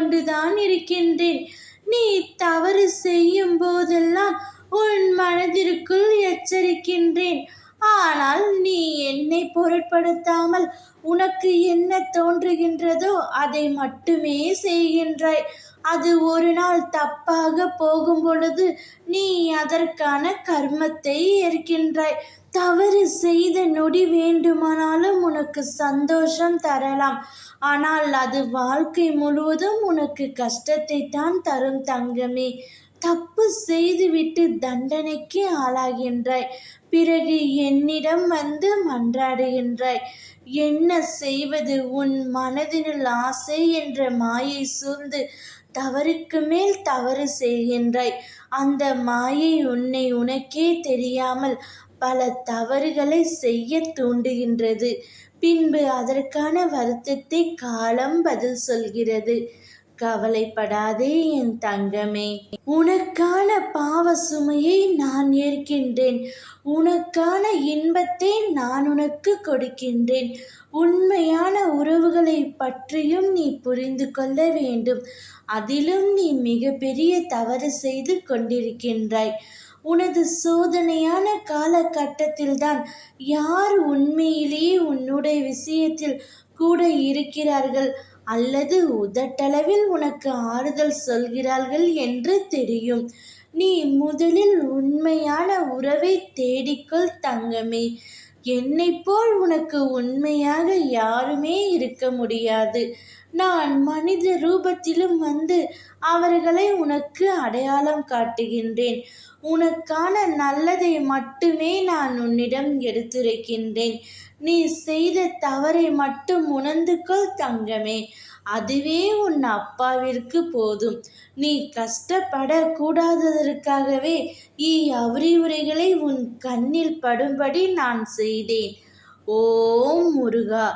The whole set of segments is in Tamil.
கொண்டுதான் இருக்கின்றேன். நீ தவறு செய்யும் போதெல்லாம் உன் மனதிற்குள் எச்சரிக்கின்றேன். ஆனால் நீ என்னை பொருட்படுத்தாமல் உனக்கு என்ன தோன்றுகின்றதோ அதை மட்டுமே செய்கின்றாய். அது ஒரு நாள் தப்பாக போகும் பொழுது நீ அதற்கான கர்மத்தை ஏற்கின்றாய். தவறு செய்த நொடி வேண்டுமானாலும் உனக்கு சந்தோஷம் தரலாம். ஆனால் அது வாழ்க்கை முழுவதும் உனக்கு கஷ்டத்தை தான் தரும் தங்கமே. தப்பு செய்துவிட்டு தண்டனைக்கு ஆளாகின்றாய். பிறகு என்னிடம் வந்து மன்றாடுகின்றாய். என்ன செய்வது? உன் மனதினுள் ஆசை என்ற மாயை சூழ்ந்து தவறுக்கு மேல் தவறு செய்கின்றாய். அந்த மாயை உனக்கே தெரியாமல் பல தவறுகளை செய்ய தூண்டுகின்றது. பின்பு அதற்கான வருத்தத்தை காலம் பதில் சொல்கிறது. கவலைப்படாதே என் தங்கமே. உனக்கான பாவ சுமையை நான் ஏற்கின்றேன். உனக்கான இன்பத்தை நான் உனக்கு கொடுக்கின்றேன். உண்மையான உறவுகளை பற்றியும் நீ புரிந்து கொள்ள வேண்டும். அதிலும் நீ மிகப்பெரிய தவறு செய்து கொண்டிருக்கின்றாய். உனது சோதனையான காலகட்டத்தில்தான் யார் உண்மையிலேயே உன்னுடைய விஷயத்தில் கூட இருக்கிறார்கள் அல்லது உதட்டளவில் உனக்கு ஆறுதல் சொல்கிறார்கள் என்று தெரியும். நீ முதலில் உண்மையான உறவை தேடிக்கொள் தங்கமே. என்னைப் போல் உனக்கு உண்மையாக யாருமே இருக்க முடியாது. நான் மனித ரூபத்திலும் வந்து அவர்களை உனக்கு அடையாளம் காட்டுகின்றேன். உனக்கான நல்லதை மட்டுமே நான் உன்னிடம் எடுத்துரைக்கின்றேன். நீ செய்த தவறை மட்டும் உணர்ந்து கொள் தங்கமே. அதுவே உன் அப்பாவிற்கு போதும். நீ கஷ்டப்படக்கூடாததற்காகவே அறிவுரைகளை உன் கண்ணில் படும்படி நான் செய்தேன். ஓம் முருகா.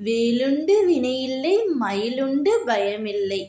வேலுண்டு வினையில்லை, மயிலுண்டு பயமில்லை.